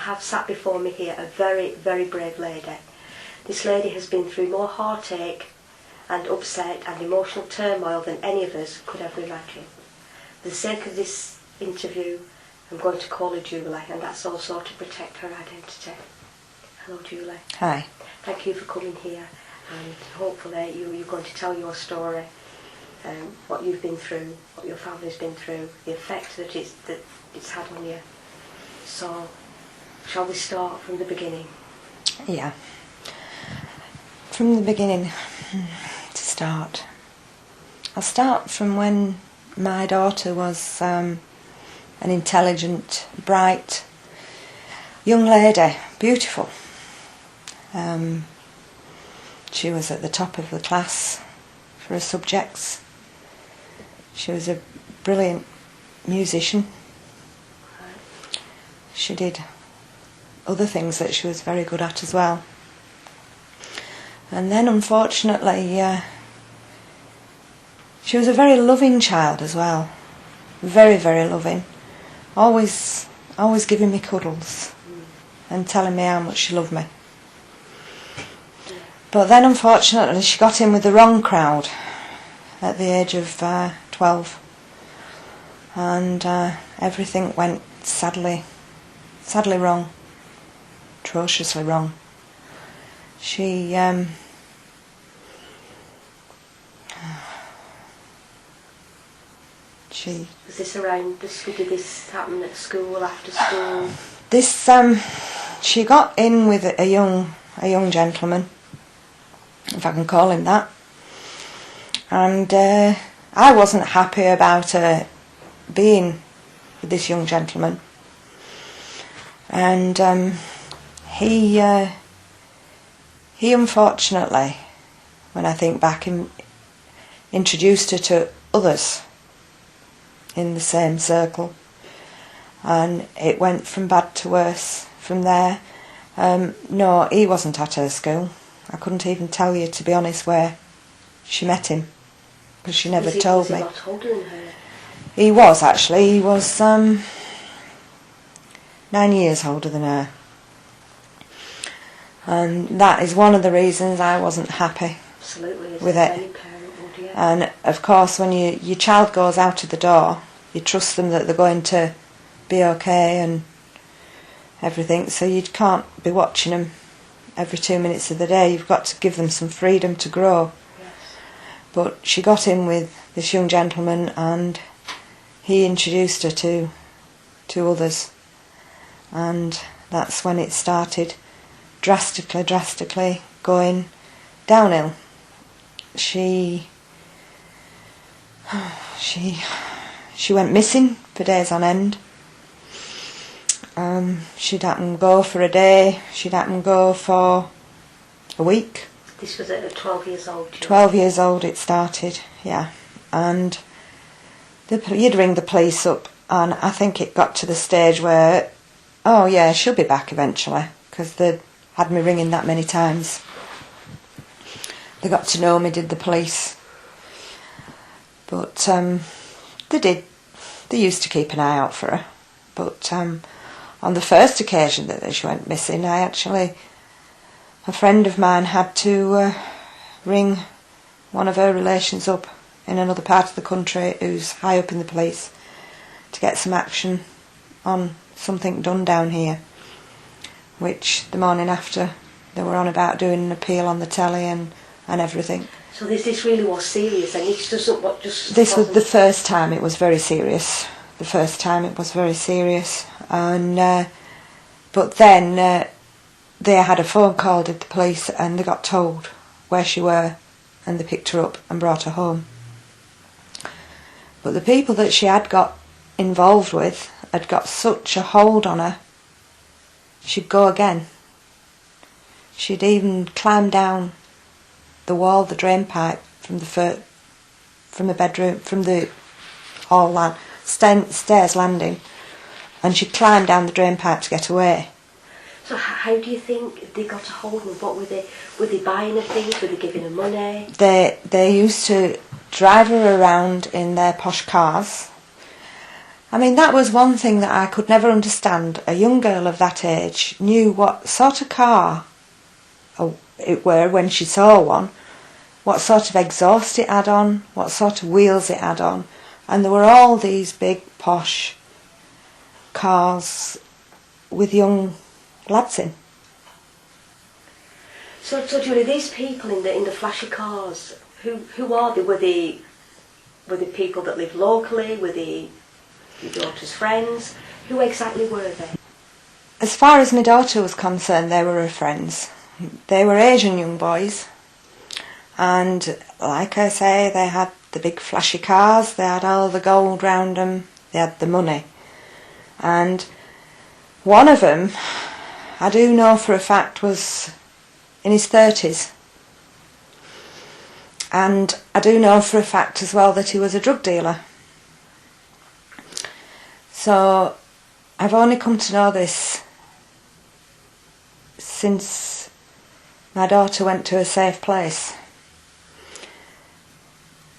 have sat before me here a very, very brave lady. This lady has been through more heartache and upset and emotional turmoil than any of us could ever imagine. For the sake of this interview, I'm going to call her Julie, and that's also to protect her identity. Hello, Julie. Hi. Thank you for coming here, and hopefully you're going to tell your story, what you've been through, what your family's been through, the effect that it's had on you. So, shall we start from the beginning? Yeah. From the beginning to start. I'll start from when my daughter was an intelligent, bright young lady, beautiful. She was at the top of the class for her subjects. She was a brilliant musician. She did other things that she was very good at as well. And then, unfortunately, she was a very loving child as well. Very, very loving. Always giving me cuddles and telling me how much she loved me. But then, unfortunately, she got in with the wrong crowd at the age of 12. And everything went sadly wrong. Atrociously wrong. She Was this around did this happen at school, after school? This she got in with a young gentleman, if I can call him that. And I wasn't happy about her being with this young gentleman. And he unfortunately, when I think back, introduced her to others in the same circle, and it went from bad to worse from there. No, he wasn't at her school. I couldn't even tell you, to be honest, where she met him, because she never told me. Was he a lot older than her? He was, actually. He was 9 years older than her. And that is one of the reasons I wasn't happy. Absolutely, with it. Any parent would, yeah. And of course, when your child goes out of the door, you trust them that they're going to be okay and everything, so you can't be watching them every 2 minutes of the day. You've got to give them some freedom to grow. Yes. But she got in with this young gentleman, and he introduced her to others, and that's when it started drastically going downhill. She went missing for days on end. She'd happen go for a day, she'd happen go for a week. This was at 12 years old? 12 years old it started, yeah. And you'd ring the police up, and I think it got to the stage where, oh yeah, she'll be back eventually, because they'd had me ringing that many times. They got to know me, did the police. But they used to keep an eye out for her. But on the first occasion that she went missing, a friend of mine had to ring one of her relations up in another part of the country who's high up in the police to get some action on something done down here, which the morning after they were on about doing an appeal on the telly and everything. So this really was serious, and it doesn't what just. This was the first time it was very serious. The first time it was very serious, and but then they had a phone call, did the police, and they got told where she were, and they picked her up and brought her home. But the people that she had got involved with had got such a hold on her, she'd go again. She'd even climb down the wall, the drain pipe from the bedroom, from the hall stairs landing, and she'd climb down the drain pipe to get away. So how do you think they got a hold of her? What were they? Were they buying her things? Were they giving her money? They used to drive her around in their posh cars. I mean, that was one thing that I could never understand. A young girl of that age knew what sort of car it were when she saw one, what sort of exhaust it had on, what sort of wheels it had on, and there were all these big posh cars with young lads in. So Julie, these people in the flashy cars, who are they? Were they people that live locally? Were they your daughter's friends? Who exactly were they? As far as my daughter was concerned, they were her friends. They were Asian young boys, and like I say, they had the big flashy cars, they had all the gold round them, they had the money. And one of them, I do know for a fact, was in his 30s. And I do know for a fact as well that he was a drug dealer. So I've only come to know this since my daughter went to a safe place.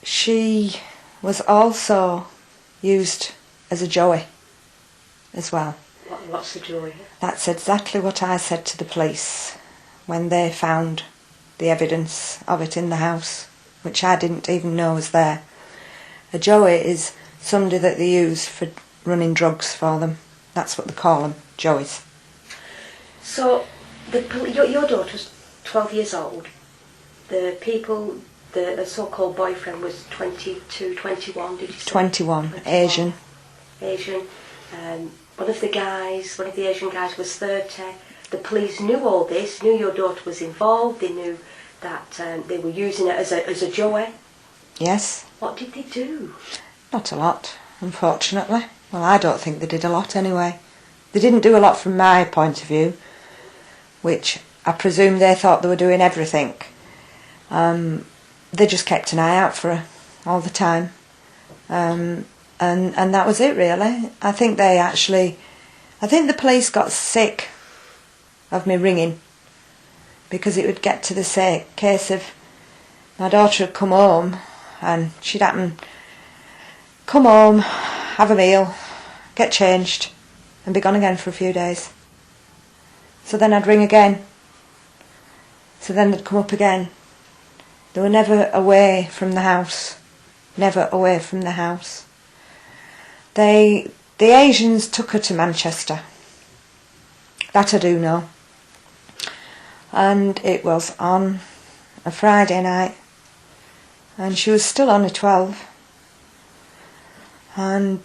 She was also used as a joey as well. What's the joey? That's exactly what I said to the police when they found the evidence of it in the house, which I didn't even know was there. A joey is somebody that they use for running drugs for them. That's what they call them, joeys. So your daughter's 12 years old. The people, the so-called boyfriend was 22, 21, did you say? 21, 21. Asian. One of the Asian guys was 30. The police knew all this, knew your daughter was involved, they knew that they were using it as a joey. Yes. What did they do? Not a lot, unfortunately. Well, I don't think they did a lot anyway. They didn't do a lot from my point of view, which I presume they thought they were doing everything. They just kept an eye out for her all the time. And that was it, really. I think the police got sick of me ringing, because it would get to the case of my daughter had come home and she'd come home, have a meal, get changed and be gone again for a few days. So then I'd ring again. So then they'd come up again. They were never away from the house. Never away from the house. The Asians took her to Manchester. That I do know. And it was on a Friday night. And she was still only 12. And